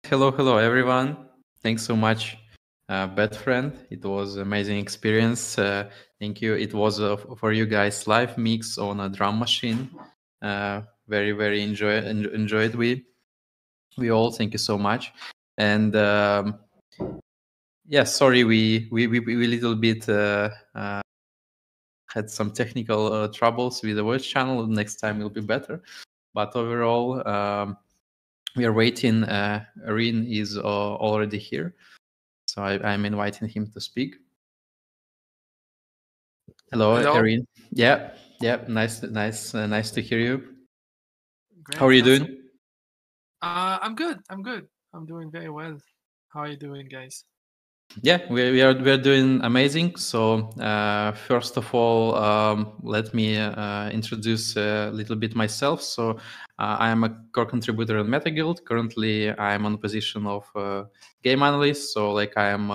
Hello, everyone. Thanks so much, bad friend. It was amazing experience. Thank you. It was for you guys live mix on a drum machine. Very enjoyed we all. Thank you so much. And yeah, sorry we little bit had some technical troubles with the voice channel. Next time will be better. But overall. we are waiting. Erin is already here, so I'm inviting him to speak. Hello, Hello. Erin. Yeah, nice to hear you. Great. How are you doing? I'm good. I'm doing very well. How are you doing, guys? Yeah, we're doing amazing. So first of all, let me introduce a little bit myself. So I am a core contributor in Metaguild. Currently, I am on the position of game analyst. So like I am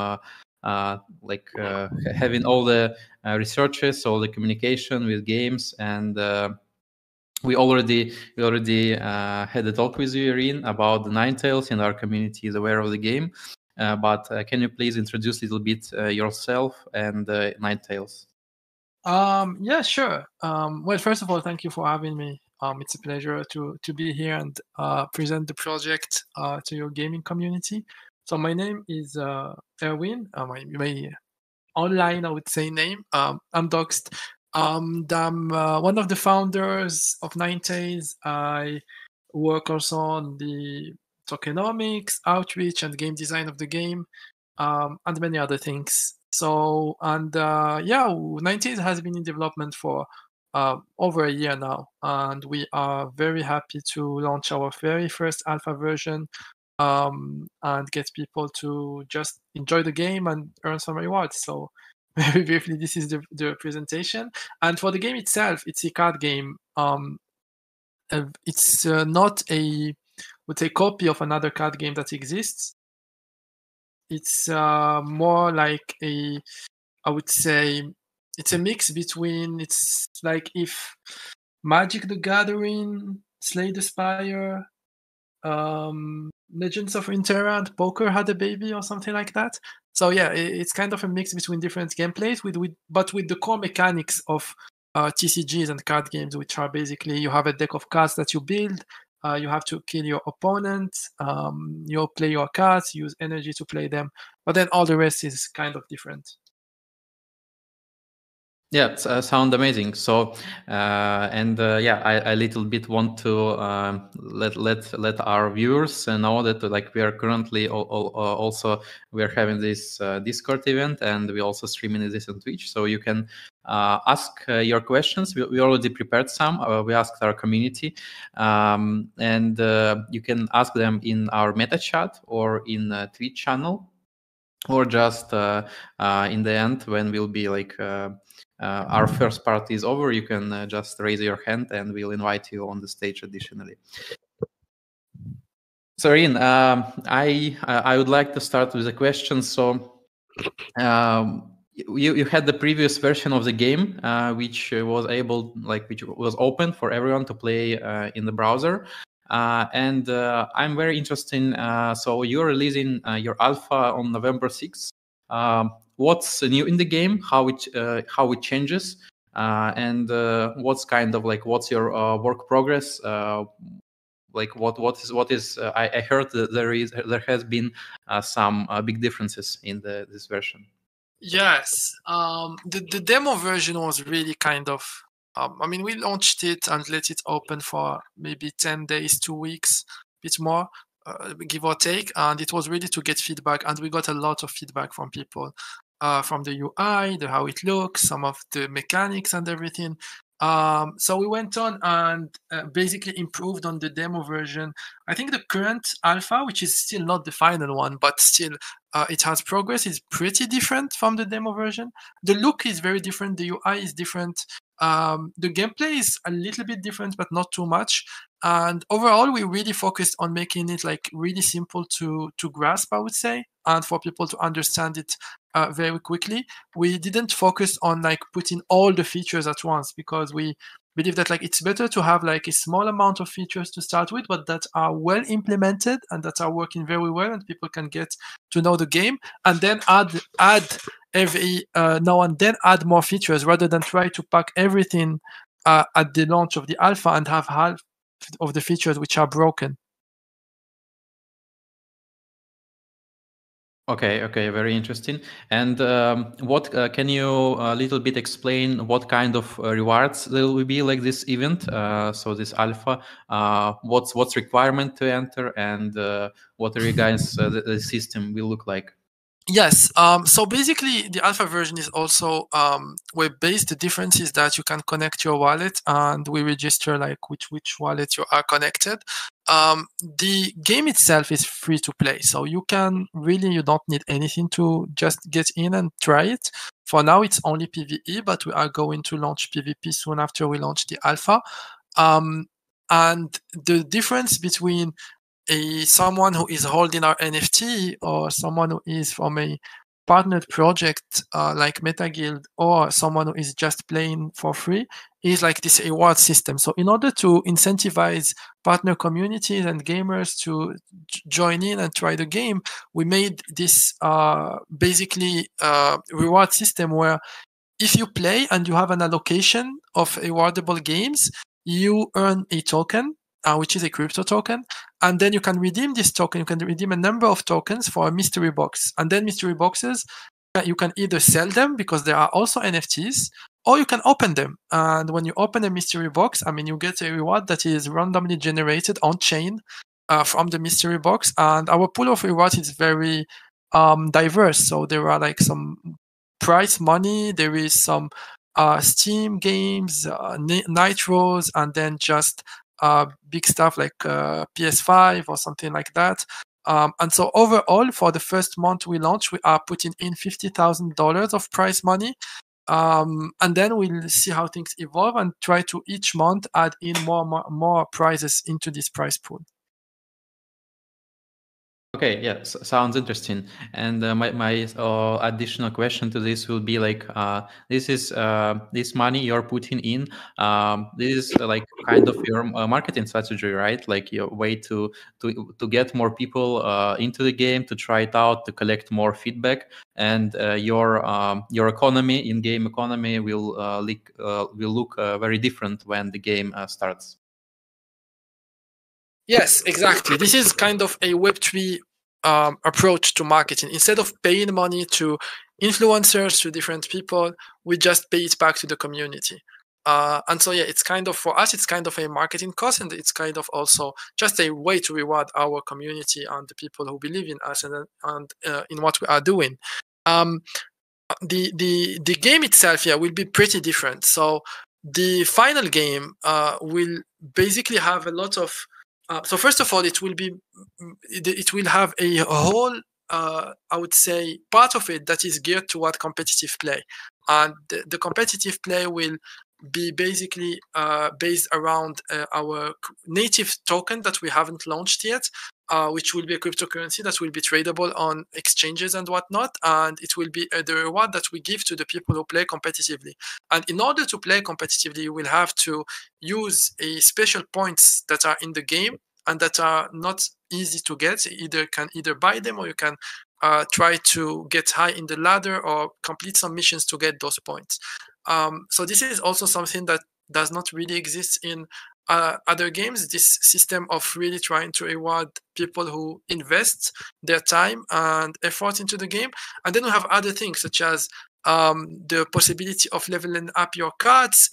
having all the researches, all the communication with games, and we already had a talk with you, Irene, about the 9Tales, and our community is aware of the game. But can you please introduce a little bit yourself and 9Tales? Yeah, sure. Well, first of all, thank you for having me. It's a pleasure to be here and present the project to your gaming community. So my name is Erwin. My online, I would say, name. I'm doxed. I'm one of the founders of 9Tales. I work also on the tokenomics, outreach, and game design of the game, and many other things. So, and yeah, 9Tales has been in development for over a year now, and we are very happy to launch our very first alpha version and get people to just enjoy the game and earn some rewards. So, very briefly, this is the presentation. And for the game itself, it's a card game. It's not a, would say, copy of another card game that exists. It's more like a, I would say, it's a mix between, it's like if Magic the Gathering, Slay the Spire, Legends of Runeterra and Poker had a baby or something like that. So yeah, it's kind of a mix between different gameplays but with the core mechanics of TCGs and card games, which are basically you have a deck of cards that you build. You have to kill your opponent. You play your cards, use energy to play them, but then all the rest is kind of different. Yeah, it sound amazing. So, yeah, I little bit want to let our viewers know that like we are currently also we are having this Discord event, and we also streaming this on Twitch. So you can ask your questions. We already prepared some. We asked our community, and you can ask them in our meta chat or in Twitch channel, or just in the end when we'll be like our first part is over, you can just raise your hand and we'll invite you on the stage additionally. So Ian, I would like to start with a question. So you had the previous version of the game which was open for everyone to play in the browser. And I'm very interested. So you're releasing your alpha on November 6th. What's new in the game? How it changes? And what's kind of like what's your work progress? Like what is? I heard that there has been some big differences in this version. Yes, the demo version was really kind of. I mean, we launched it and let it open for maybe 10 days, 2 weeks, a bit more, give or take. And it was really to get feedback. And we got a lot of feedback from people, from the UI, the how it looks, some of the mechanics and everything. So we went on and basically improved on the demo version. I think the current alpha, which is still not the final one, but still it has progress, is pretty different from the demo version. The look is very different. The UI is different. The gameplay is a little bit different, but not too much. And overall, we really focused on making it like really simple to grasp, I would say, and for people to understand it very quickly. We didn't focus on like putting all the features at once, because we believe that like it's better to have like a small amount of features to start with, but that are well implemented and that are working very well, and people can get to know the game, and then add every now and then add more features, rather than try to pack everything at the launch of the alpha and have half of the features which are broken. Okay, very interesting. And what can you a little bit explain what kind of rewards there will be like this event? So this alpha, what's requirement to enter, and what are you guys the system will look like? Yes. So basically, the alpha version is also web-based. The difference is that you can connect your wallet, and we register like which wallet you are connected. The game itself is free to play, so you don't need anything to just get in and try it. For now, it's only PvE, but we are going to launch PvP soon after we launch the alpha. And the difference between someone who is holding our NFT or someone who is from a partnered project like Metaguild or someone who is just playing for free is like this reward system. So in order to incentivize partner communities and gamers to join in and try the game, we made this basically reward system where if you play and you have an allocation of rewardable games, you earn a token, which is a crypto token, and then you can redeem this token. You can redeem a number of tokens for a mystery box, and then mystery boxes, you can either sell them because there are also NFTs, or you can open them. And when you open a mystery box, I mean, you get a reward that is randomly generated on chain from the mystery box. And our pool of rewards is very diverse. So there are like some prize money, there is some Steam games, Nitros, and then just big stuff like PS5 or something like that. And so overall, for the first month we launch, we are putting in $50,000 of prize money. And then we'll see how things evolve and try to each month add in more prizes into this prize pool. Okay, yeah, sounds interesting. And my additional question to this will be like, this money you're putting in. This is like kind of your marketing strategy, right? Like your way to get more people into the game, to try it out, to collect more feedback, and your economy, in-game economy, will look very different when the game starts. Yes, exactly. This is kind of a Web3 approach to marketing. Instead of paying money to influencers, to different people, we just pay it back to the community. And so, yeah, it's kind of, for us, it's kind of a marketing cost, and it's kind of also just a way to reward our community and the people who believe in us and in what we are doing. The game itself, yeah, will be pretty different. So the final game will basically have a lot of so first of all, it will have a whole, I would say, part of it that is geared toward competitive play, and the competitive play will be basically based around our native token that we haven't launched yet, which will be a cryptocurrency that will be tradable on exchanges and whatnot, and it will be the reward that we give to the people who play competitively. And in order to play competitively, you will have to use a special points that are in the game and that are not easy to get. Can either buy them, or you can try to get high in the ladder or complete some missions to get those points. So this is also something that does not really exist in other games, this system of really trying to reward people who invest their time and effort into the game. And then we have other things such as the possibility of leveling up your cards.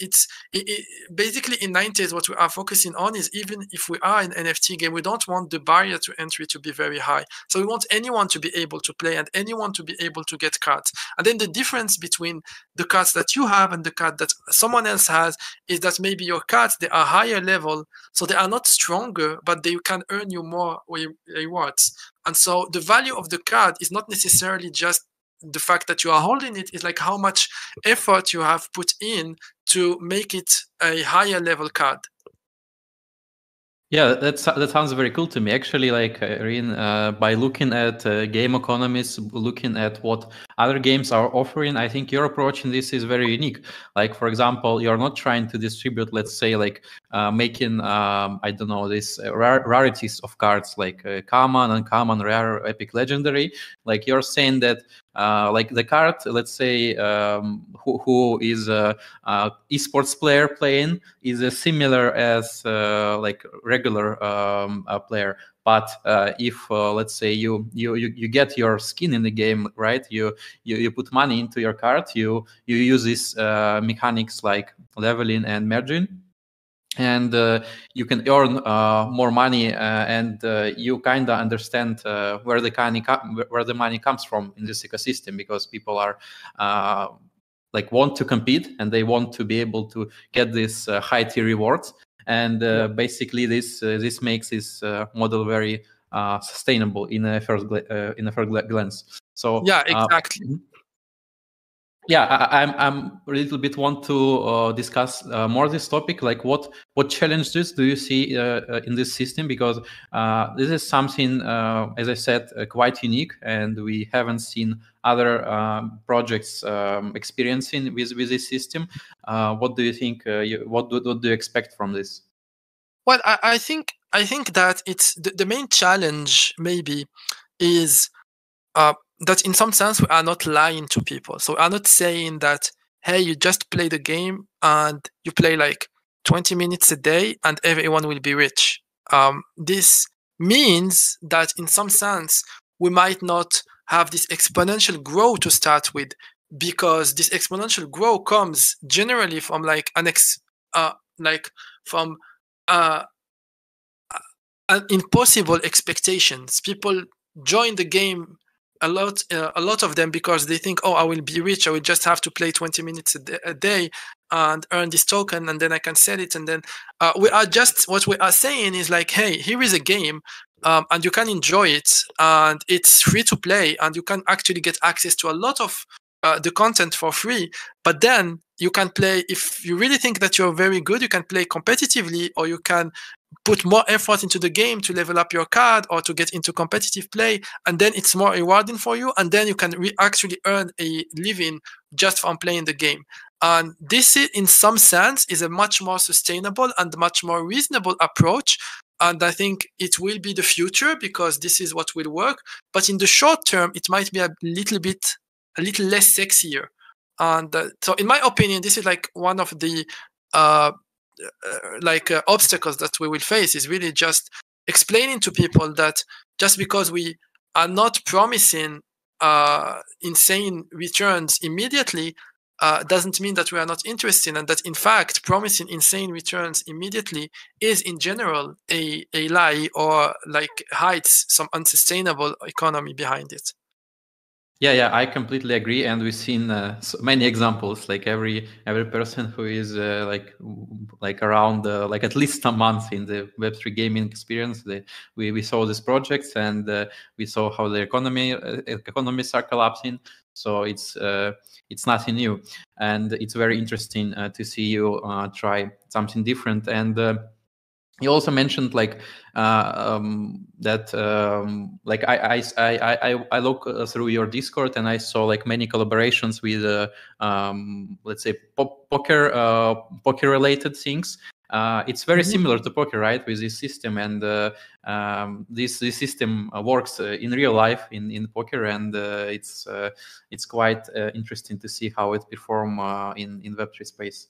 Basically in 9Tales, what we are focusing on is, even if we are an NFT game, we don't want the barrier to entry to be very high. So we want anyone to be able to play and anyone to be able to get cards. And then the difference between the cards that you have and the card that someone else has is that maybe your cards, they are higher level, so they are not stronger, but they can earn you more rewards. And so the value of the card is not necessarily just the fact that you are holding it, is like how much effort you have put in to make it a higher level card. Yeah, that sounds very cool to me. Actually, like Rin, by looking at game economies, looking at what other games are offering, I think your approach in this is very unique. Like, for example, you're not trying to distribute, let's say, like making, I don't know, this rarities of cards like common, uncommon, rare, epic, legendary. Like you're saying that like the card, let's say, who is a esports player playing is similar as like regular player, But if let's say you get your skin in the game, right? You put money into your card. You use these mechanics like leveling and merging, and you can earn more money, and you kind of understand where the money comes from in this ecosystem, because people are like want to compete, and they want to be able to get this high tier rewards, and basically this makes this model very sustainable in a first glance. So Yeah, exactly. yeah, I'm a little bit want to discuss more this topic, like what challenges do you see in this system, because this is something, as I said, quite unique, and we haven't seen other projects experiencing with this system. What do you think? What do you expect from this? Well, I think that it's the main challenge maybe is that in some sense we are not lying to people. So we are not saying that, hey, you just play the game and you play like 20 minutes a day and everyone will be rich. This means that in some sense we might not have this exponential growth to start with, because this exponential growth comes generally from like from uh, impossible expectations. People join the game a lot of them because they think, oh, I will be rich. I will just have to play 20 minutes a day and earn this token, and then I can sell it. And then what we are saying is like, hey, here is a game, and you can enjoy it, and it's free to play, and you can actually get access to a lot of the content for free. But then you can play, if you really think that you're very good, you can play competitively, or you can put more effort into the game to level up your card or to get into competitive play, and then it's more rewarding for you, and then you can actually earn a living just from playing the game. And this, in some sense, is a much more sustainable and much more reasonable approach, and I think it will be the future because this is what will work. But in the short term, it might be a little less sexier. And so in my opinion, this is like one of the obstacles that we will face, is really just explaining to people that just because we are not promising insane returns immediately doesn't mean that we are not interested, and that in fact promising insane returns immediately is in general a lie, or like hides some unsustainable economy behind it. Yeah, I completely agree, and we've seen so many examples. Like every person who is like around like at least a month in the Web3 gaming experience, we saw these projects, and we saw how the economies are collapsing. So it's nothing new, and it's very interesting to see you try something different. And you also mentioned like that like I look through your Discord, and I saw like many collaborations with let's say poker related things. It's very similar to poker, right, with this system, and this system works in real life in poker, and it's quite interesting to see how it perform in Web3 space.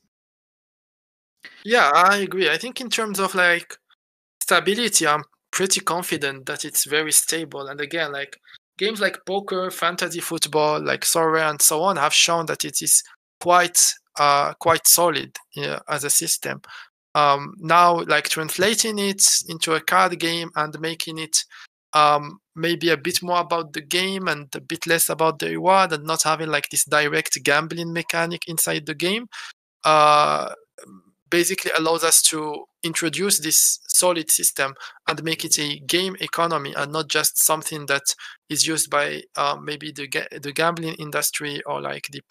Yeah, I agree. I think in terms of like stability, I'm pretty confident that it's very stable. And again, like games like poker, fantasy football, like Sorare and so on have shown that it is quite solid as a system. Now, like translating it into a card game and making it maybe a bit more about the game and a bit less about the reward, and not having like this direct gambling mechanic inside the game, basically allows us to introduce this solid system and make it a game economy, and not just something that is used by maybe the gambling industry, or like the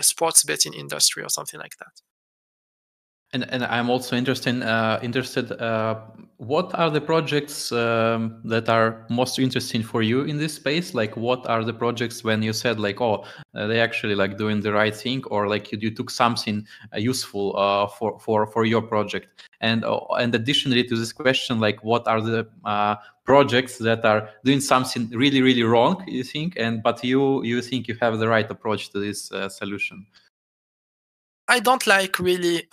sports betting industry, or something like that. And I'm also interested. What are the projects that are most interesting for you in this space? Like, what are the projects when you said like, oh, they actually like doing the right thing, or like you took something useful for your project? And additionally to this question, like, what are the projects that are doing something really wrong, you think, but you think you have the right approach to this solution? I don't like really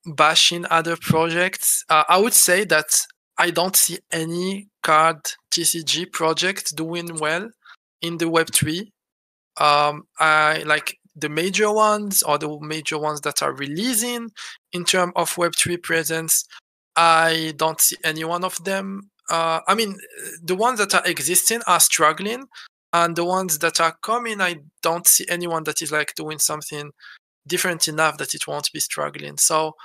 bashing other projects. I would say that I don't see any card TCG project doing well in the Web3. I like the major ones, or the major ones that are releasing in terms of Web3 presence. I don't see any one of them. I mean, the ones that are existing are struggling, and the ones that are coming, I don't see anyone that is like doing something different enough that it won't be struggling. So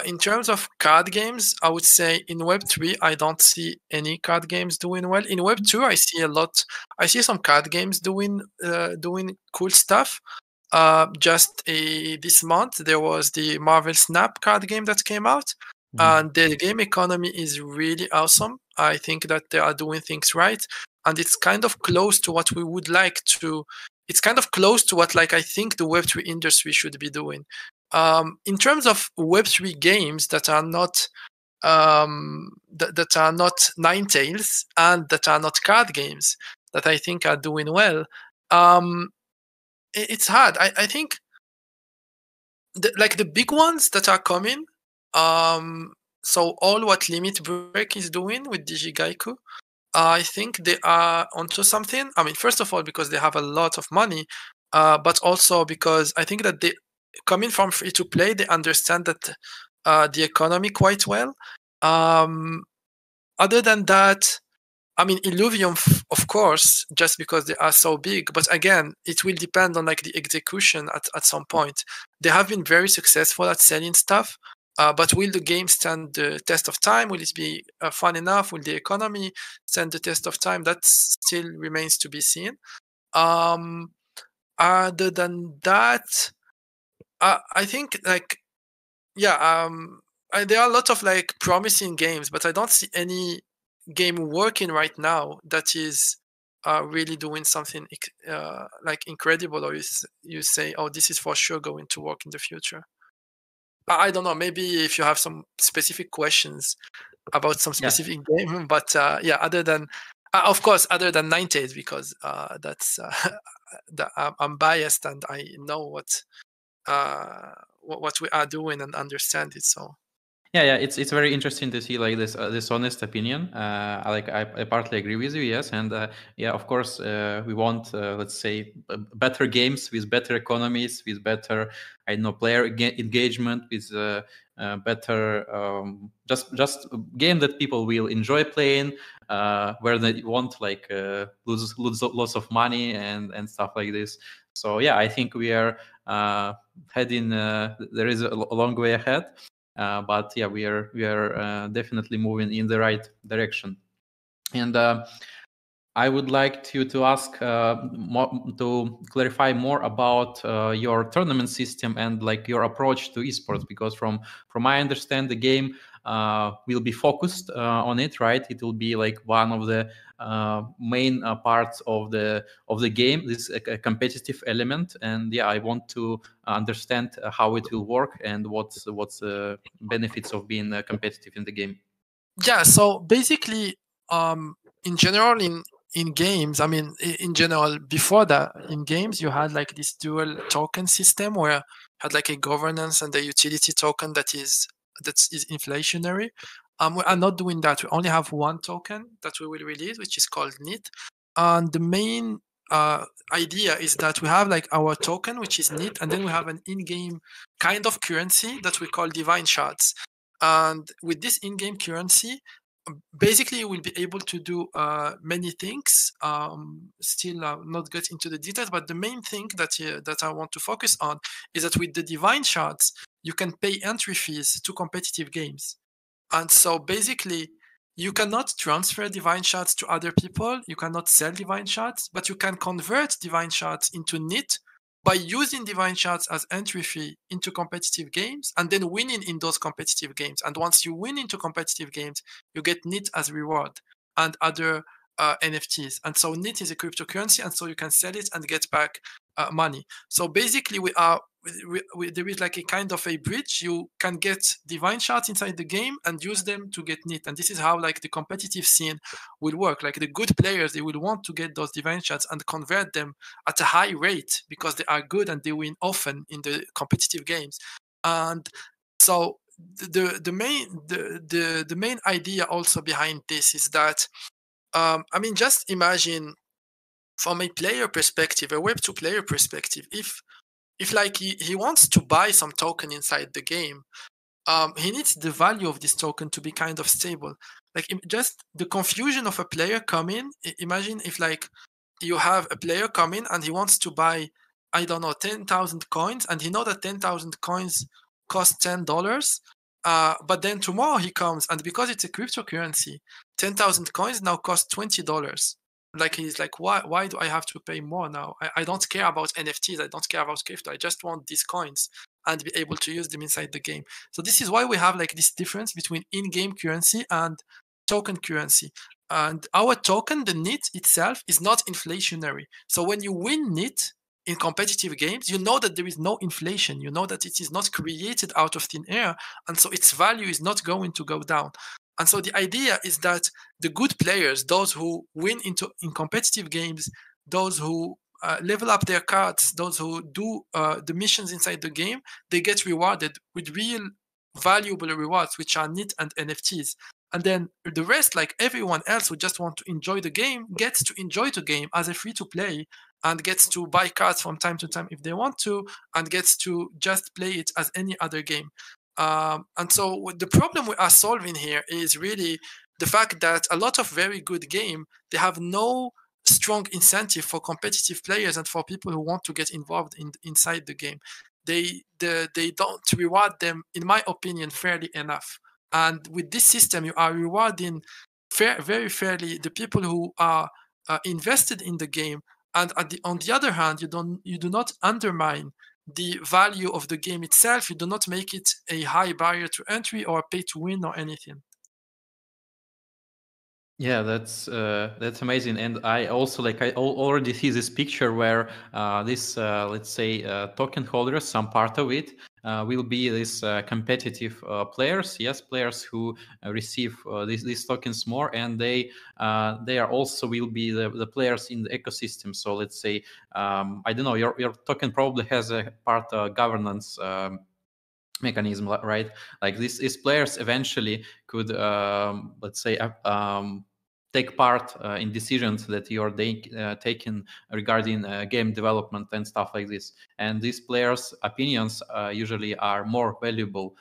in terms of card games, I would say in Web3, I don't see any card games doing well. In Web2, I see a lot. I see some card games doing cool stuff. Just this month, there was the Marvel Snap card game that came out, and the game economy is really awesome. I think that they are doing things right, and it's kind of close to what we would like to. It's kind of close to what, like, I think the Web3 industry should be doing. In terms of Web3 games that are not that are not 9Tales and that are not card games that I think are doing well, it's hard. I think like the big ones that are coming. So all what Limit Break is doing with Digigaiku, I think they are onto something. I mean, first of all, because they have a lot of money, but also because I think that they, coming from free to play, they understand that the economy quite well. Other than that, I mean, Illuvium, of course, just because they are so big. But again, it will depend on like the execution at some point. They have been very successful at selling stuff. But will the game stand the test of time? Will it be fun enough? Will the economy stand the test of time? That still remains to be seen. Other than that, I think like, yeah, there are a lot of like promising games, but I don't see any game working right now that is really doing something like incredible, or you say, oh, this is for sure going to work in the future. I don't know. Maybe if you have some specific questions about some specific game, but yeah, other than, of course, other than 9Tales, because that's I'm biased and I know what we are doing and understand it. So yeah, it's very interesting to see like this honest opinion. I partly agree with you, yes, and yeah, of course, we want let's say better games with better economies, with better, I don't know, player engagement, with better just game that people will enjoy playing, where they won't like lose lots of money and stuff like this. So yeah, I think we are heading. There is a long way ahead. But yeah, we are definitely moving in the right direction. And I would like to ask to clarify more about your tournament system and like your approach to esports, because from I understand, the game will be focused on it, right? It will be like one of the main parts of the game, this competitive element. And yeah, I want to understand how it will work and what's benefits of being competitive in the game. yeah, so basically, in general, in games, I mean, in general, before that, in games, you had like this dual token system where you had like a governance and a utility token that is inflationary. We are not doing that. We only have one token that we will release, which is called NIT. And the main idea is that we have like our token, which is NIT, and then we have an in-game kind of currency that we call divine shards. And with this in-game currency, basically you will be able to do many things. Still not get into the details, but the main thing that I want to focus on is that with the divine shards, you can pay entry fees to competitive games. And so basically, you cannot transfer divine shards to other people. You cannot sell divine shards, but you can convert divine shards into NIT by using divine shards as entry fee into competitive games and then winning in those competitive games. And once you win into competitive games, you get NIT as reward and other NFTs. And so NIT is a cryptocurrency, and so you can sell it and get back money. So basically, there is like a kind of a bridge. You can get divine shards inside the game and use them to get NIT. And this is how like the competitive scene will work. Like the good players, they will want to get those divine shards and convert them at a high rate because they are good and they win often in the competitive games. And so the main idea also behind this is that I mean, just imagine from a player perspective, a Web2 player perspective, if like he wants to buy some token inside the game, he needs the value of this token to be kind of stable. Like just the confusion of a player come in. Imagine if like you have a player come in and he wants to buy, I don't know, 10,000 coins, and he know that 10,000 coins cost $10. But then tomorrow he comes, and because it's a cryptocurrency, 10,000 coins now cost $20. Like he's like, why do I have to pay more now? I don't care about NFTs. I don't care about crypto. I just want these coins and be able to use them inside the game. So this is why we have like this difference between in-game currency and token currency. And our token, the NIT itself, is not inflationary. So when you win NIT in competitive games, you know that there is no inflation. You know that it is not created out of thin air, and so its value is not going to go down. And so the idea is that the good players, those who win in competitive games, those who level up their cards, those who do the missions inside the game, they get rewarded with real valuable rewards, which are NIT and NFTs. And then the rest, like everyone else who just want to enjoy the game, gets to enjoy the game as a free-to-play and gets to buy cards from time to time if they want to, and gets to just play it as any other game. And so the problem we are solving here is really the fact that a lot of very good game, they have no strong incentive for competitive players and for people who want to get involved inside the game. They don't reward them, in my opinion, fairly enough. And with this system, you are rewarding very fairly the people who are invested in the game. And on the other hand, you do not undermine the value of the game itself. You do not make it a high barrier to entry or pay to win or anything. Yeah, that's amazing, and I also already see this picture where this let's say token holders, some part of it will be these competitive players. Yes, players who receive these tokens more, and they are also will be the players in the ecosystem. So let's say I don't know, your token probably has a part governance. Mechanism, right? Like these players eventually could let's say take part in decisions that you're taking regarding game development and stuff like this. And these players' opinions usually are more valuable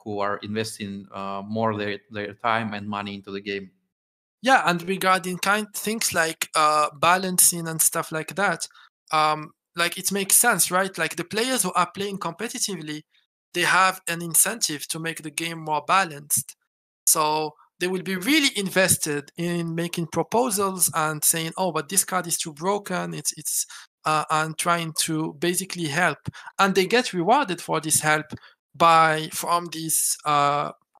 who are investing more their time and money into the game. Yeah, and regarding things like balancing and stuff like that, like it makes sense, right? Like the players who are playing competitively, they have an incentive to make the game more balanced. So they will be really invested in making proposals and saying, "Oh, but this card is too broken." It's and trying to basically help, and they get rewarded for this help from this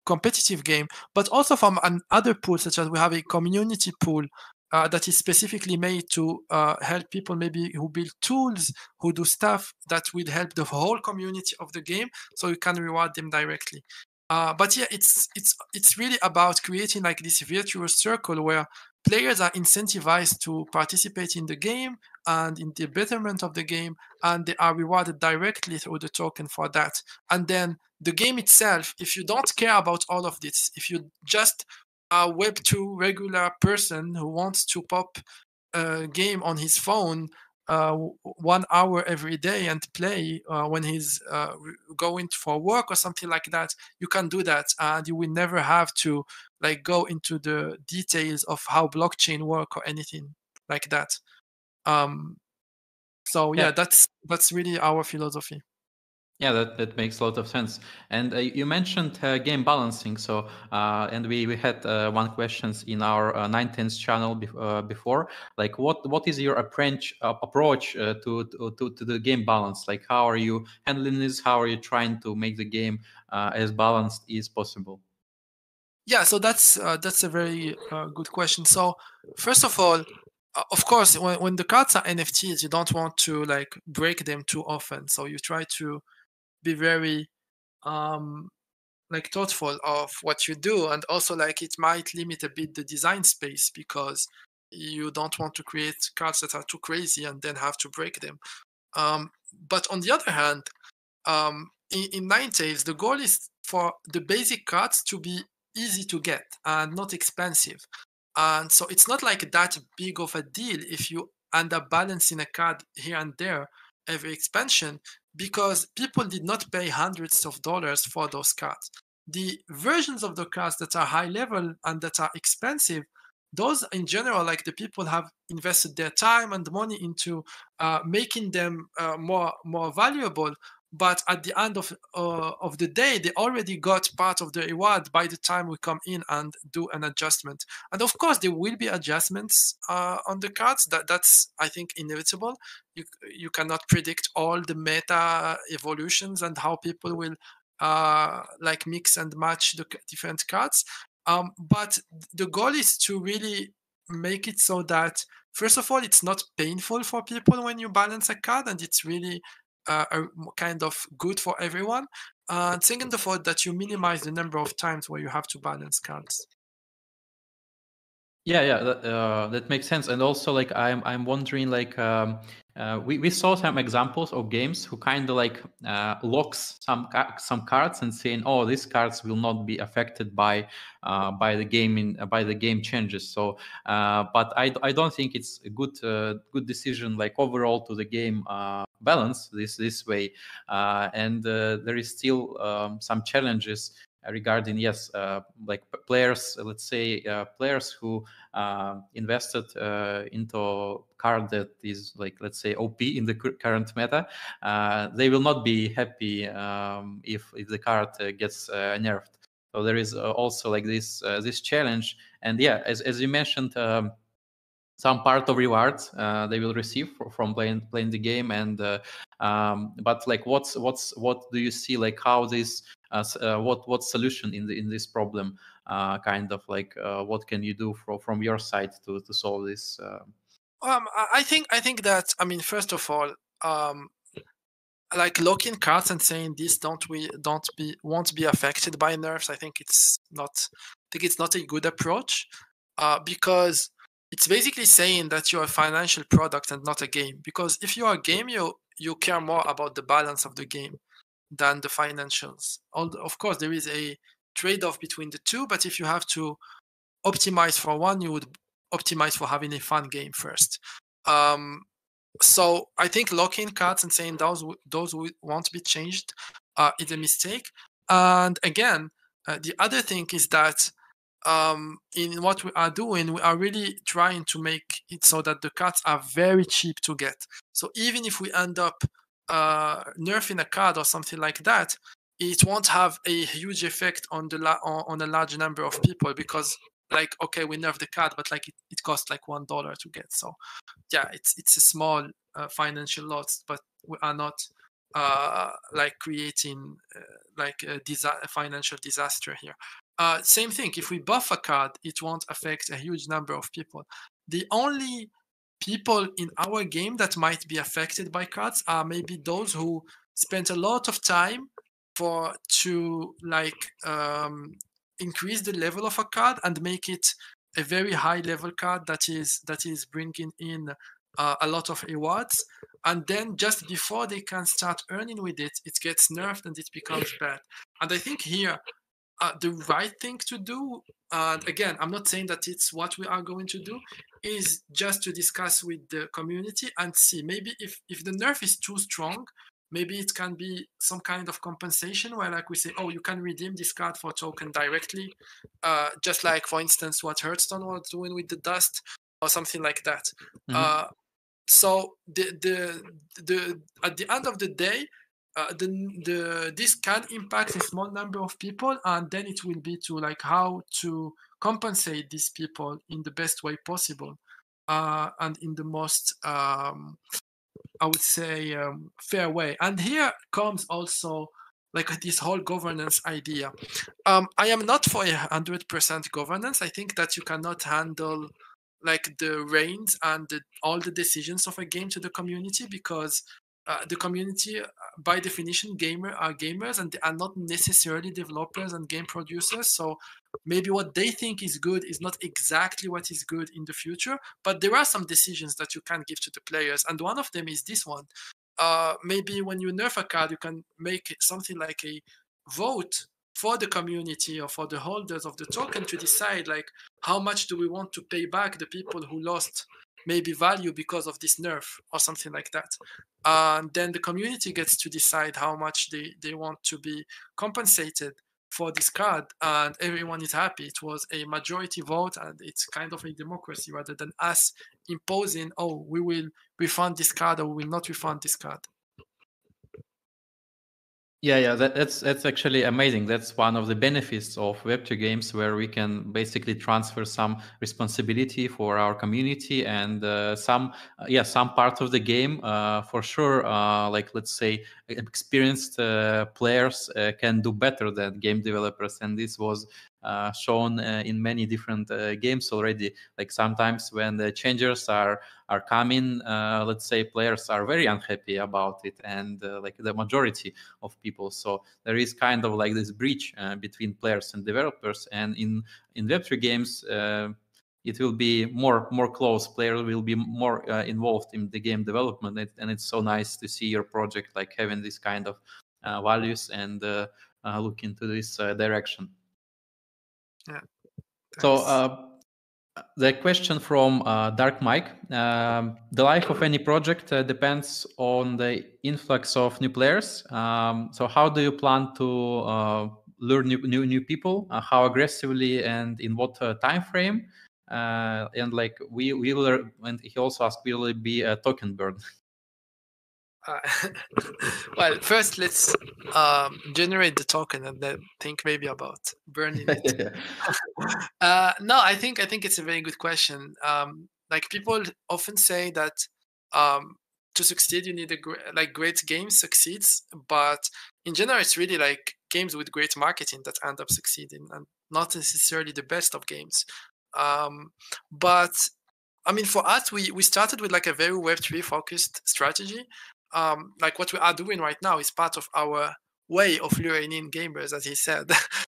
competitive game, but also from another pool, such as we have a community pool that is specifically made to help people maybe who build tools, who do stuff that will help the whole community of the game, so you can reward them directly. But yeah, it's really about creating like this virtuous circle where players are incentivized to participate in the game and in the betterment of the game, and they are rewarded directly through the token for that. And then the game itself, if you don't care about all of this, if you just a Web2 regular person who wants to pop a game on his phone 1 hour every day and play when he's going for work or something like that, you can do that, and you will never have to like go into the details of how blockchain work or anything like that. So yeah, that's really our philosophy. Yeah, that makes a lot of sense. And you mentioned game balancing. So, and we had one questions in our 9Tales channel before. Like, what is your approach to the game balance? Like, how are you handling this? How are you trying to make the game as balanced as possible? Yeah, so that's a very good question. So first of all, of course, when the cards are NFTs, you don't want to like break them too often. So you try to be very like thoughtful of what you do, and also like it might limit a bit the design space because you don't want to create cards that are too crazy and then have to break them. But on the other hand, in 9Tales, the goal is for the basic cards to be easy to get and not expensive. And so it's not like that big of a deal if you end up balancing a card here and there every expansion, because people did not pay hundreds of dollars for those cards. The versions of the cards that are high level and that are expensive, those in general, like the people have invested their time and money into making them more valuable. But at the end of the day, they already got part of the reward by the time we come in and do an adjustment. And of course, there will be adjustments on the cards. That's, I think, inevitable. You cannot predict all the meta evolutions and how people will like mix and match the different cards. But the goal is to really make it so that, first of all, it's not painful for people when you balance a card, and it's really kind of good for everyone. And second of all, that you minimize the number of times where you have to balance cards. Yeah, that makes sense. And also, like, I'm wondering, like, we saw some examples of games who kind of like locks some cards and saying, oh, these cards will not be affected by the game changes. So, but I don't think it's a good decision, like, overall to the game balance this way. And there is still some challenges regarding, yes, like players, let's say players who invested into card that is, like, let's say, OP in the current meta, they will not be happy if the card gets nerfed. So there is also like this challenge. And yeah, as you mentioned, some part of rewards they will receive from playing the game. And but like what do you see, like, how this what solution in this problem, kind of like what can you do from your side to solve this? I think that, I mean, first of all, like locking cards and saying this won't be affected by nerfs. I think it's not a good approach, because it's basically saying that you're a financial product and not a game. Because if you're a game, you care more about the balance of the game than the financials. Of course, there is a trade-off between the two, but if you have to optimize for one, you would optimize for having a fun game first. So I think locking cards and saying those won't be changed is a mistake. And again, the other thing is that in what we are doing, we are really trying to make it so that the cards are very cheap to get. So even if we end up nerfing a card or something like that, it won't have a huge effect on on a large number of people, because, like, okay, we nerf the card, but like it costs like $1 to get. So yeah, it's a small financial loss, but we are not like creating like a financial disaster here. Same thing, if we buff a card, it won't affect a huge number of people. The only people in our game that might be affected by cards are maybe those who spent a lot of time to like increase the level of a card and make it a very high level card that is bringing in a lot of rewards, and then just before they can start earning with it, it gets nerfed and it becomes bad. And I think here the right thing to do, and again, I'm not saying that it's what we are going to do, is just to discuss with the community and see, maybe if the nerf is too strong, maybe it can be some kind of compensation where, like, we say, oh, you can redeem this card for token directly, just like, for instance, what Hearthstone was doing with the dust or something like that. So the at the end of the day, this can impact a small number of people, and then it will be to, like, how to compensate these people in the best way possible, and in the most I would say fair way. And here comes also like this whole governance idea. I am not for 100% governance. I think that you cannot handle like the reins and all the decisions of a game to the community, because the community, by definition, are gamers, and they are not necessarily developers and game producers. So maybe what they think is good is not exactly what is good in the future. But there are some decisions that you can give to the players, and one of them is this one. Maybe when you nerf a card, you can make something like a vote for the community or for the holders of the token to decide like how much do we want to pay back the people who lost maybe value because of this nerf or something like that. And then the community gets to decide how much they want to be compensated for this card, and everyone is happy. It was a majority vote, and it's kind of a democracy rather than us imposing, oh, we will refund this card or we will not refund this card. Yeah, that's actually amazing. That's one of the benefits of Web2 games, where we can basically transfer some responsibility for our community and some part of the game. For sure, like let's say experienced players can do better than game developers, and this was shown in many different games already. Like sometimes when the changes are coming, let's say players are very unhappy about it, and like the majority of people. So there is kind of like this breach between players and developers. And in Web3 games, it will be more close. Players will be more involved in the game development, and it's so nice to see your project like having this kind of values and look into this direction. Yeah. So the question from Dark Mike: the life of any project depends on the influx of new players. So how do you plan to lure new people? How aggressively and in what time frame? And like we will, and he also asked, will it be a token burn? Well, first let's generate the token and then think maybe about burning it. No, I think it's a very good question. Like people often say that to succeed you need great games succeeds, but in general it's really like games with great marketing that end up succeeding, and not necessarily the best of games. But I mean, for us, we started with like a very Web3 focused strategy. Like what we are doing right now is part of our way of luring in gamers, as he said.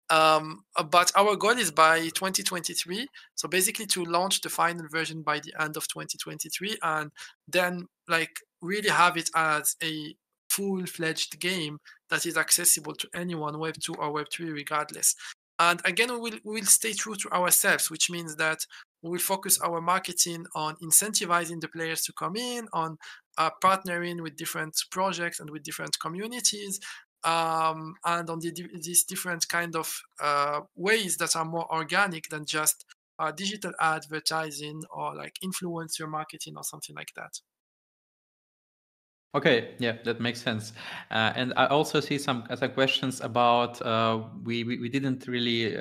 But our goal is by 2023. So basically to launch the final version by the end of 2023, and then like really have it as a full-fledged game that is accessible to anyone, Web2 or Web3, regardless. And again, we will stay true to ourselves, which means that we will focus our marketing on incentivizing the players to come in, on partnering with different projects and with different communities, and on these different kind of ways that are more organic than just digital advertising or like influencer marketing or something like that. Okay, yeah, that makes sense. And I also see some other questions about we didn't really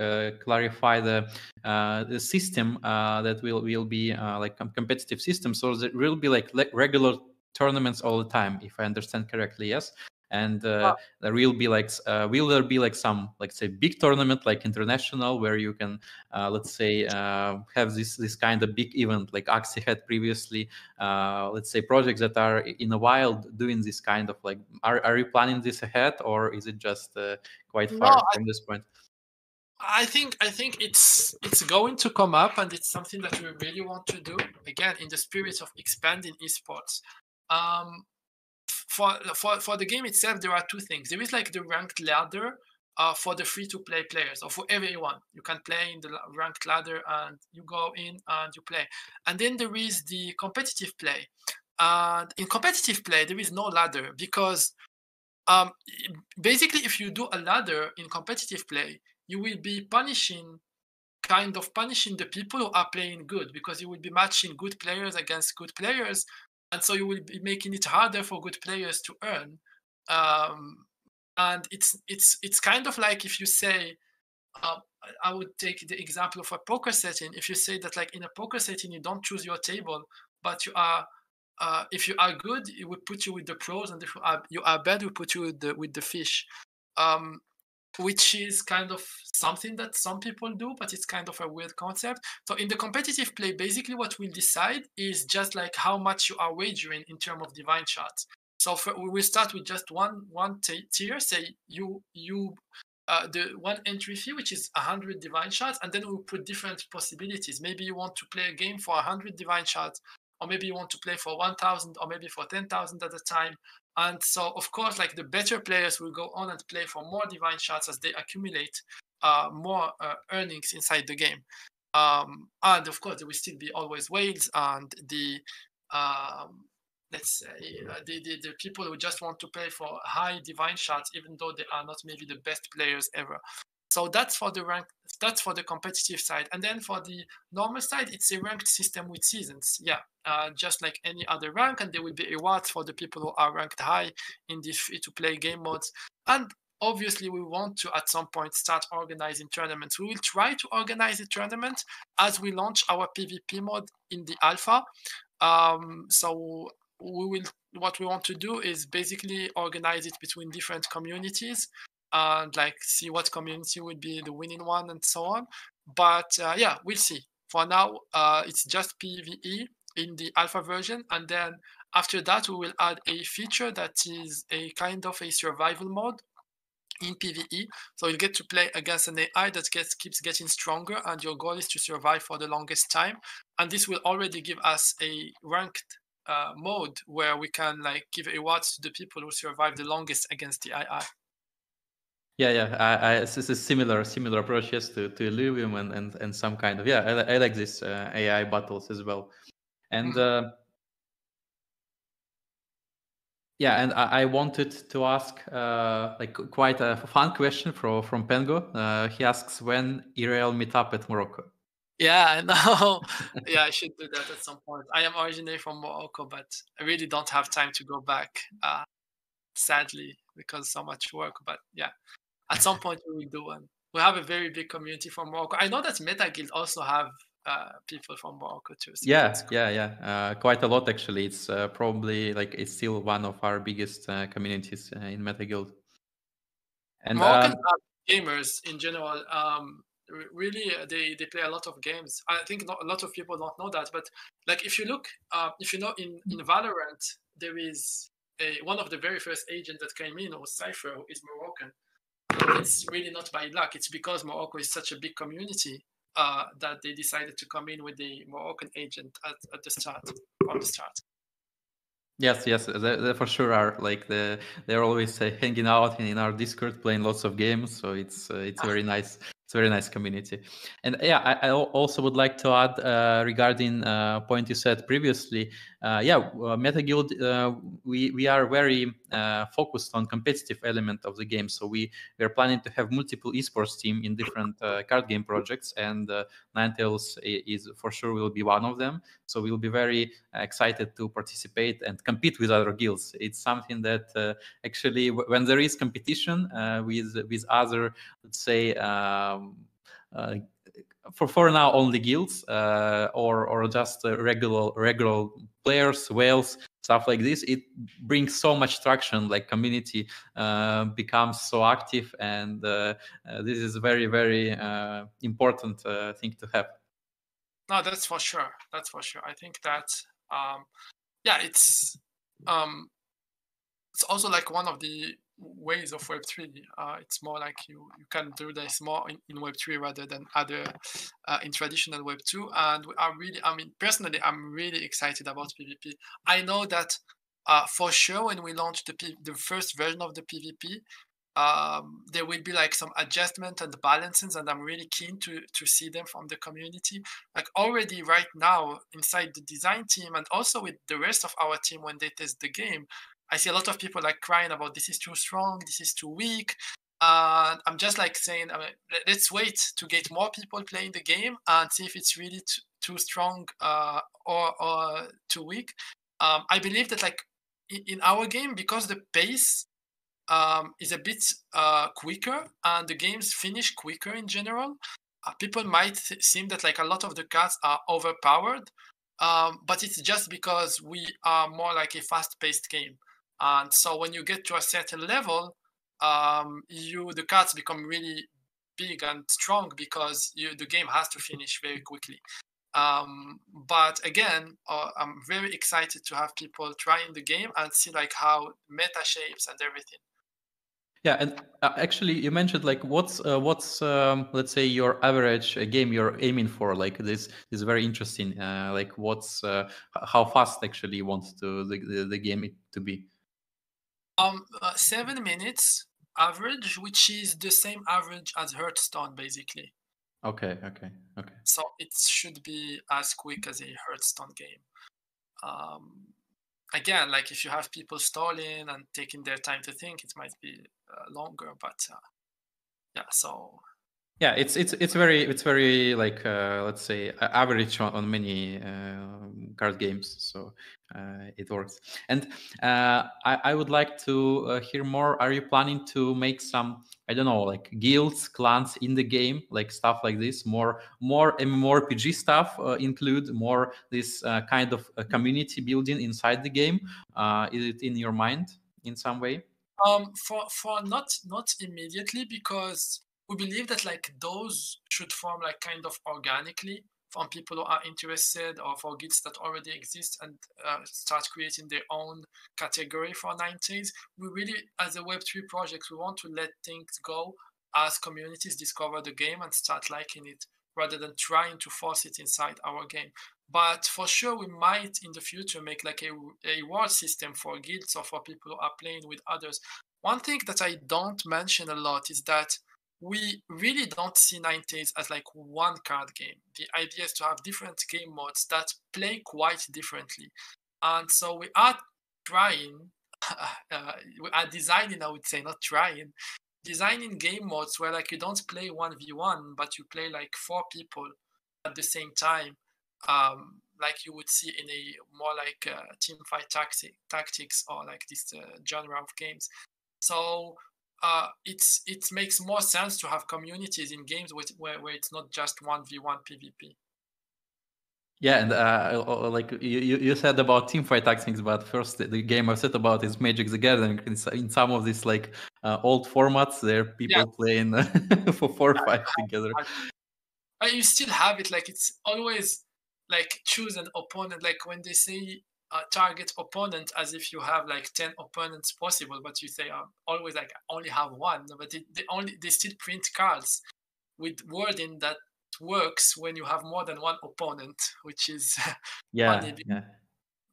clarify the system that will be like competitive system. So there will be like regular tournaments all the time, if I understand correctly. Yes. And there will be like will there be like some, like say, big tournament like international, where you can let's say have this kind of big event like Axie had previously, let's say projects that are in the wild doing this kind of like, are you planning this ahead, or is it just quite far from this point? I think it's going to come up, and it's something that we really want to do, again in the spirit of expanding esports. For the game itself, there are two things. There is like the ranked ladder for the free-to-play players, or for everyone. You can play in the ranked ladder, and you go in and you play. And then there is the competitive play. And in competitive play, there is no ladder, because basically, if you do a ladder in competitive play, you will be punishing the people who are playing good, because you will be matching good players against good players, and so you will be making it harder for good players to earn. And it's kind of like if you say, I would take the example of a poker setting. If you say that like in a poker setting you don't choose your table, but you are if you are good, it would put you with the pros, and if you are bad, we put you with the fish. Which is kind of something that some people do, but it's kind of a weird concept. So in the competitive play, basically what we'll decide is just like how much you are wagering in terms of divine shots. So we will start with just one tier. Say you the one entry fee, which is 100 divine shots, and then we'll put different possibilities. Maybe you want to play a game for 100 divine shots, or maybe you want to play for 1,000, or maybe for 10,000 at a time. And so, of course, like the better players will go on and play for more divine shards as they accumulate more earnings inside the game. And of course, there will still be always whales and the let's say the people who just want to play for high divine shards, even though they are not maybe the best players ever. So that's for the rank. That's for the competitive side, and then for the normal side, it's a ranked system with seasons. Yeah, just like any other rank, and there will be rewards for the people who are ranked high in the free-to-play game modes. And obviously, we want to at some point start organizing tournaments. We will try to organize a tournament as we launch our PvP mode in the alpha. So we will. What we want to do is basically organize it between different communities and like see what community would be the winning one and so on. But yeah, we'll see. For now, it's just PvE in the alpha version, and then after that, we will add a feature that is a kind of a survival mode in PvE. So you get to play against an AI that keeps getting stronger, and your goal is to survive for the longest time. And this will already give us a ranked mode where we can like give awards to the people who survive the longest against the AI. Yeah. It's a similar approach, yes, to Illuvium and some kind of I like this AI battles as well, and and I wanted to ask like quite a fun question from Pengo. He asks when Irel meet up at Morocco. Yeah, I know. Yeah, I should do that at some point. I am originally from Morocco, but I really don't have time to go back, sadly, because so much work. But yeah, at some point we will do one. We have a very big community from Morocco. I know that Metaguild also have people from Morocco too. So Yeah. Quite a lot actually. It's probably like it's still one of our biggest communities in Metaguild. And Moroccans are gamers in general. Really, they play a lot of games. I think not, a lot of people don't know that, but like if you look, if you know in Valorant, there is one of the very first agents that came in was Cypher, who is Moroccan. It's really not by luck. It's because Morocco is such a big community that they decided to come in with the Moroccan agent at the start, from the start. yes, they for sure are like they're always hanging out in our Discord, playing lots of games. So it's very nice. It's a very nice community. And yeah, I also would like to add regarding point you said previously. Metaguild, we are very focused on competitive element of the game. So we are planning to have multiple esports team in different card game projects, and 9Tales is for sure will be one of them. So we'll be very excited to participate and compete with other guilds. It's something that actually, when there is competition with other, let's say, for now only guilds or just regular players, whales, stuff like this, it brings so much traction. Like community becomes so active, and this is very important thing to have. No, that's for sure. That's for sure. I think that it's also like one of the ways of Web3. It's more like you can do this more in Web3 rather than other in traditional Web2. And we are really, I mean, personally, I'm really excited about PvP. I know that for sure when we launch the first version of the PvP, there will be like some adjustment and balances, and I'm really keen to see them from the community. Like already right now inside the design team and also with the rest of our team when they test the game, I see a lot of people like crying about this is too strong, this is too weak. I'm just like saying, I mean, let's wait to get more people playing the game and see if it's really too strong or too weak. I believe that like in our game, because the pace is a bit quicker and the games finish quicker in general, people might seem that like a lot of the cards are overpowered, but it's just because we are more like a fast-paced game. And so when you get to a certain level, the cards become really big and strong because the game has to finish very quickly. But again, I'm very excited to have people trying the game and see like how meta shapes and everything. Yeah, and actually, you mentioned like what's let's say your average game you're aiming for. Like this is very interesting. Like what's how fast actually you want the game to be. 7 minutes average, which is the same average as Hearthstone, basically. Okay. So it should be as quick as a Hearthstone game. Again, like if you have people stalling and taking their time to think, it might be longer. But yeah, so Yeah, it's very like let's say average on many card games, so it works. And I would like to hear more. Are you planning to make some, I don't know, like guilds, clans in the game, like stuff like this, more MMORPG stuff, include more this kind of community building inside the game? Is it in your mind in some way? for not immediately, because we believe that like those should form like kind of organically from people who are interested, or for guilds that already exist and start creating their own category for 9Tales. We really, as a Web3 project, we want to let things go as communities discover the game and start liking it, rather than trying to force it inside our game. But for sure, we might in the future make like a reward system for guilds or for people who are playing with others. One thing that I don't mention a lot is that we really don't see 9Tales as like one card game. The idea is to have different game modes that play quite differently. And so we are trying, we are designing, I would say, not trying, designing game modes where like you don't play 1v1, but you play like 4 people at the same time, like you would see in a more like team fight tactics or like this genre of games. So it makes more sense to have communities in games where it's not just 1v1 PvP. Yeah, and like you said about teamfight tactics, but first the game I said about is Magic the Gathering. In some of these like old formats, there are Yeah, people playing for 4 or 5 together. but you still have it. Like it's always like choose an opponent. Like when they say target opponent, as if you have like 10 opponents possible, but you say always like only have one. But they still print cards with wording that works when you have more than one opponent, which is funny. Yeah,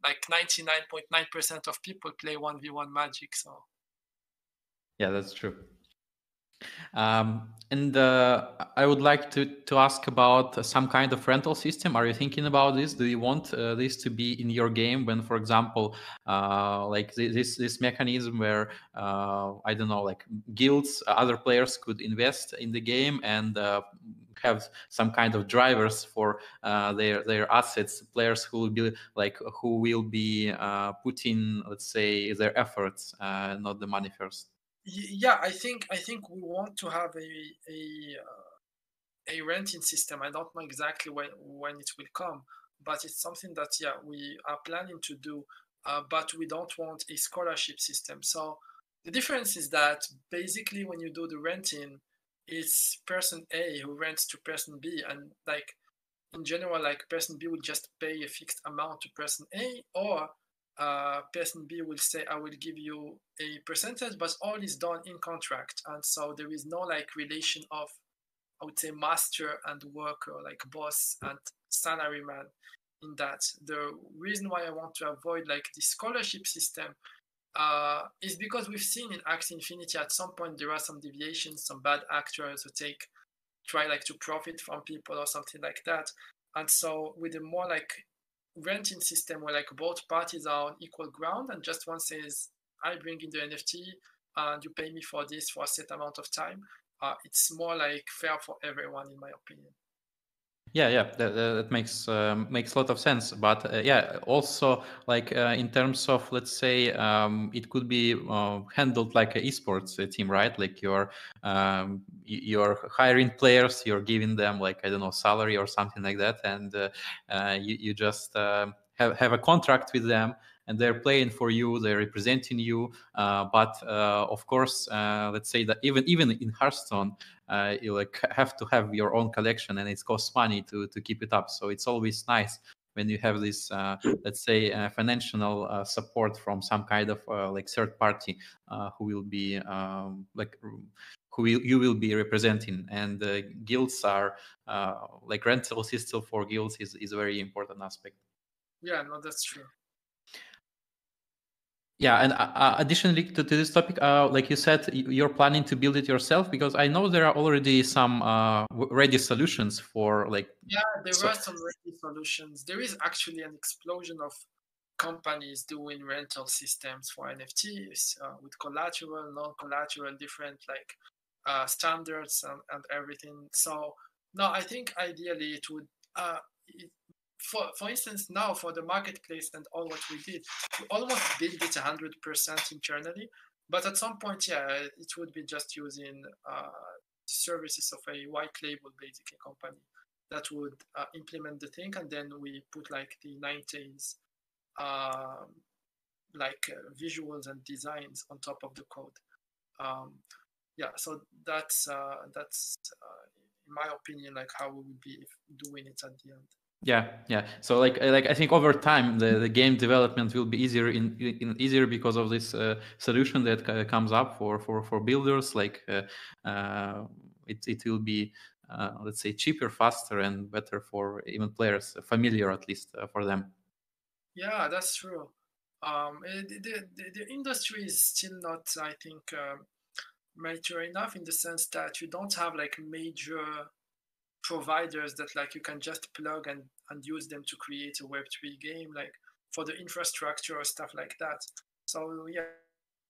Like 99.9% of people play 1v1 Magic, so yeah, that's true. And I would like to ask about some kind of rental system. Are you thinking about this? Do you want this to be in your game when, for example, like this mechanism where I don't know, like guilds, other players could invest in the game and have some kind of drivers for their assets, players who will be like putting, let's say, their efforts, not the money first. yeah, I think we want to have a renting system. I don't know exactly when it will come, but it's something that yeah we are planning to do. But we don't want a scholarship system. So the difference is that basically when you do the renting, it's person A who rents to person B, and like in general, like person B will just pay a fixed amount to person A, or person B will say, I will give you a percentage, but all is done in contract. And so there is no like relation of, I would say, master and worker, like boss and salaryman in that. The reason why I want to avoid like the scholarship system is because we've seen in Axie Infinity at some point there are some deviations, some bad actors who try like to profit from people or something like that. And so with a more like renting system where like both parties are on equal ground and just one says, I bring in the NFT and you pay me for this for a set amount of time, it's more like fair for everyone, in my opinion. Yeah, that makes a lot of sense. But yeah, also like in terms of, let's say, it could be handled like an esports team, right? Like you're hiring players, you're giving them like, I don't know, salary or something like that, and you just have a contract with them, and they're playing for you, they're representing you. But of course, let's say that even in Hearthstone, you like have to have your own collection, and it costs money to keep it up. So it's always nice when you have this, let's say, financial support from some kind of like third party who will be like you will be representing. And guilds are like rental system for guilds is a very important aspect. Yeah, no, that's true. Yeah, and additionally to this topic, like you said, you're planning to build it yourself, because I know there are already some ready solutions for like. Yeah, there So are some ready solutions. There is actually an explosion of companies doing rental systems for NFTs with collateral, non-collateral, different like standards and everything. So no, I think ideally it would. It, for instance, now for the marketplace and all what we did, we almost built it 100% internally. But at some point, yeah, it would be just using services of a white label basically company that would implement the thing, and then we put like the 9Tales um, visuals and designs on top of the code. Um, yeah, so that's in my opinion like how we would be doing it at the end. yeah. So like I think over time the game development will be easier in easier because of this solution that comes up for builders. Like it will be let's say cheaper, faster, and better for even players, familiar at least for them. Yeah, that's true. The industry is still not, I think, mature enough in the sense that you don't have like major providers that like you can just plug and use them to create a Web3 game, like for the infrastructure or stuff like that. So yeah,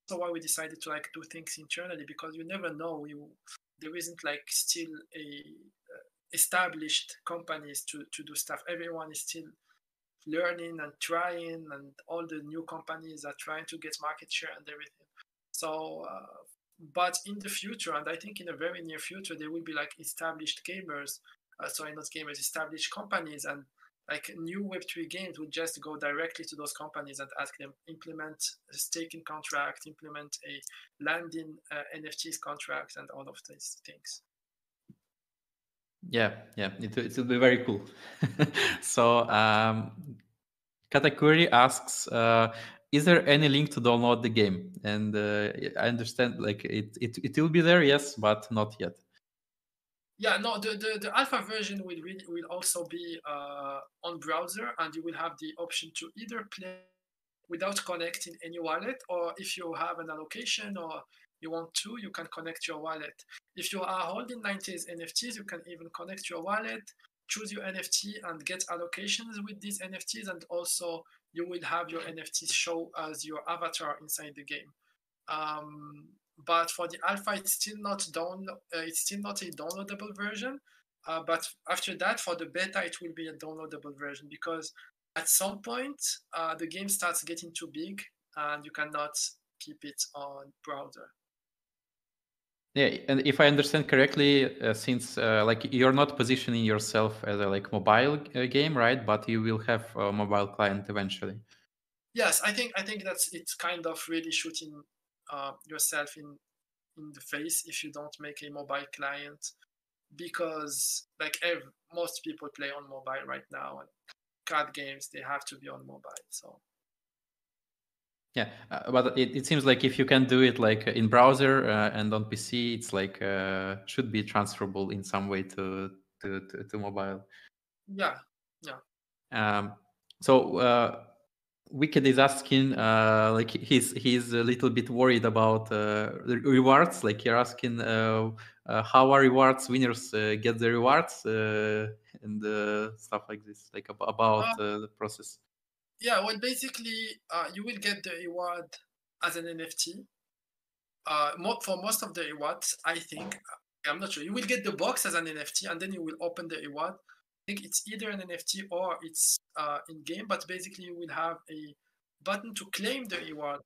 so why we decided to like do things internally, because you never know, there isn't like still a established companies to do stuff. Everyone is still learning and trying, and all the new companies are trying to get market share and everything. So but in the future, and I think in a very near future, there will be like established gamers, sorry, not gamers, established companies, and like new Web3 games would just go directly to those companies and ask them implement a staking contract, implement a landing NFTs contract, and all of these things. Yeah, it will be very cool. So Katakuri asks, is there any link to download the game? And I understand like it will be there, yes, but not yet. Yeah, no, the alpha version will also be on browser, and you will have the option to either play without connecting any wallet, or if you have an allocation or you want to, you can connect your wallet. If you are holding 90s NFTs, you can even connect your wallet, choose your NFT, and get allocations with these NFTs, and also you will have your NFTs show as your avatar inside the game. Um, but for the alpha, it's still not a downloadable version. But after that, for the beta, it will be a downloadable version, because at some point the game starts getting too big and you cannot keep it on browser. Yeah, and if I understand correctly, since like you're not positioning yourself as a like mobile game, right? But you will have a mobile client eventually. Yes, I think that's it's kind of really shooting yourself in the face if you don't make a mobile client, because like most people play on mobile right now, and card games, they have to be on mobile. So Yeah, but it seems like if you can do it like in browser and on PC, it's like should be transferable in some way to mobile. yeah, yeah. Um, so Wicked is asking, like he's a little bit worried about the rewards. Like you're asking, how are rewards winners get the rewards and stuff like this, like about Uh, the process. yeah, well, basically, you will get the reward as an NFT. For most of the rewards, I think, I'm not sure. You will get the box as an NFT, and then you will open the reward. I think it's either an NFT or it's in game, but basically, you will have a button to claim the reward.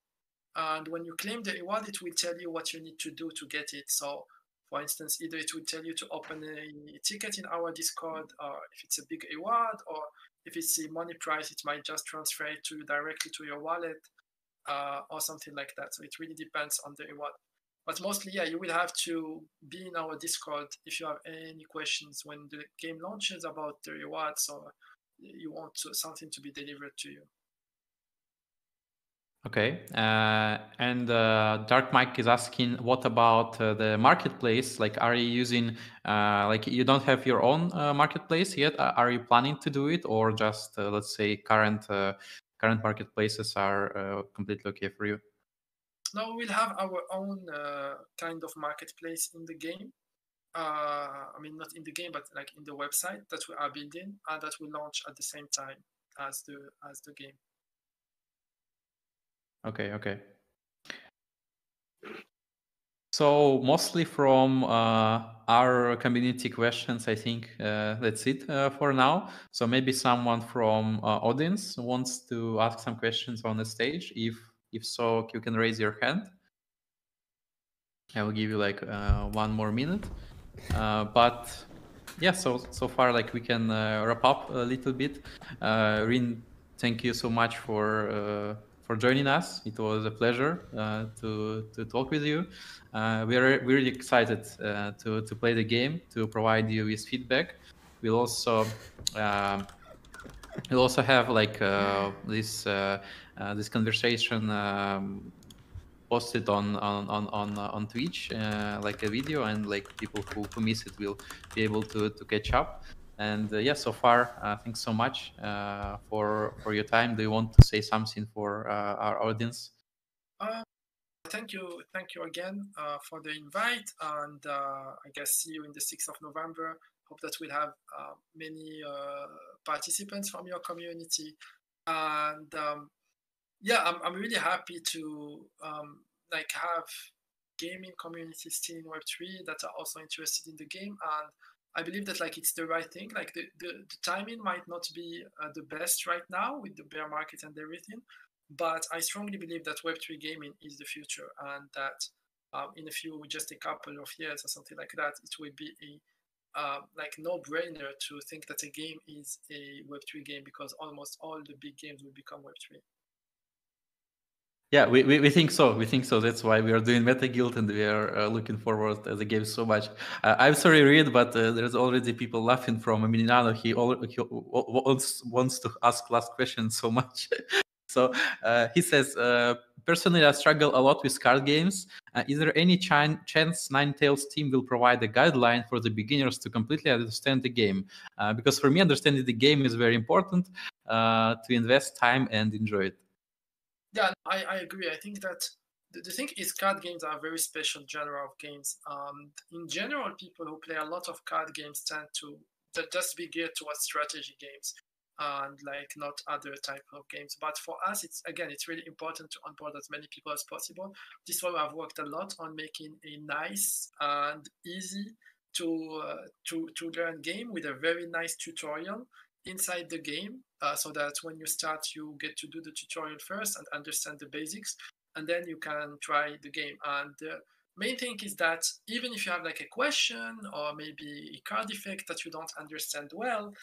And when you claim the reward, it will tell you what you need to do to get it. So, for instance, either it will tell you to open a ticket in our Discord, or if it's a big reward, or if it's a money price, it might just transfer it to you directly to your wallet, or something like that. So it really depends on the reward. But mostly, yeah, you will have to be in our Discord if you have any questions when the game launches about the rewards, or you want something to be delivered to you. Okay. And Dark Mike is asking, what about the marketplace? Like, are you using, like, you don't have your own marketplace yet? Are you planning to do it, or just, let's say, current current marketplaces are completely okay for you? No, we'll have our own kind of marketplace in the game. I mean, not in the game, but like in the website that we are building, and that will launch at the same time as the game. Okay. So mostly from our community questions, I think that's it for now. So maybe someone from audience wants to ask some questions on the stage. If so, you can raise your hand. I will give you like 1 more minute. But yeah, so far like we can wrap up a little bit. Rin, thank you so much for joining us. It was a pleasure to talk with you. We are really excited to play the game, to provide you with feedback. We'll also um, we'll also have like this conversation posted on Twitch, like a video, and like people who miss it will be able to catch up. And yeah, so far, thanks so much for your time. Do you want to say something for our audience? Thank you again for the invite, and I guess see you in the 6th of November. Hope that we'll have many participants from your community, and yeah, I'm really happy to like have gaming communities still in Web3 that are also interested in the game, and I believe that like it's the right thing. Like the timing might not be the best right now with the bear market and everything, but I strongly believe that Web3 gaming is the future, and that in just a couple of years or something like that, it will be a like no-brainer to think that a game is a Web3 game, because almost all the big games will become Web3. Yeah, we think so. We think so. That's why we are doing Metaguild, and we are looking forward to the game so much. I'm sorry, Reed, but there's already people laughing from Emiliano. He wants to ask last question so much. So he says, personally, I struggle a lot with card games. Is there any chance 9Tales team will provide a guideline for the beginners to completely understand the game? Because for me, understanding the game is very important to invest time and enjoy it. Yeah, I agree. I think that the thing is, card games are a very special genre of games. In general, people who play a lot of card games tend to just be geared towards strategy games and like not other type of games. But for us, it's really important to onboard as many people as possible. This is why I've worked a lot on making a nice and easy to learn game with a very nice tutorial inside the game, so that when you start, you get to do the tutorial first and understand the basics, and then you can try the game. And the main thing is that even if you have like a question or maybe a card effect that you don't understand well,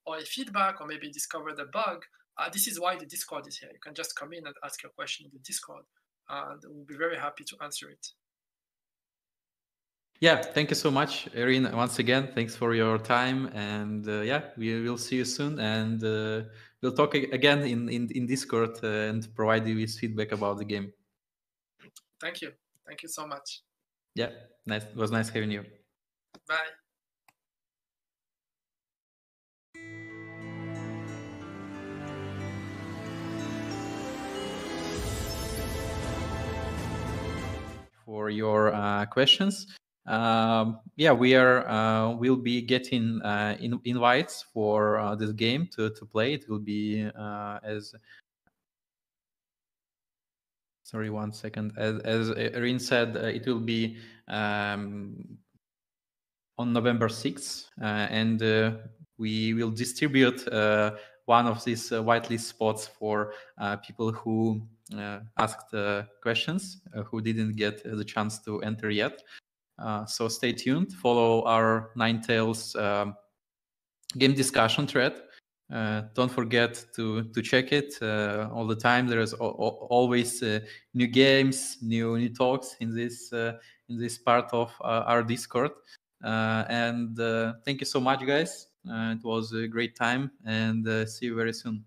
or a feedback, or maybe discovered a bug, this is why the Discord is here. You can just come in and ask your question in the Discord, and we'll be very happy to answer it. Yeah, thank you so much, Erin. Once again, thanks for your time, and yeah, we will see you soon, and we'll talk again in Discord and provide you with feedback about the game. Thank you so much. Yeah, nice. It was nice having you. Bye. For your questions. Yeah, we'll be getting invites for this game to play. It will be as sorry, 1 second. As Erin said, it will be on November 6th, and we will distribute one of these whitelist spots for people who asked questions, who didn't get the chance to enter yet. So stay tuned. Follow our 9Tales game discussion thread. Don't forget to check it all the time. There is always new games, new talks in this part of our Discord. And thank you so much, guys. It was a great time, and see you very soon.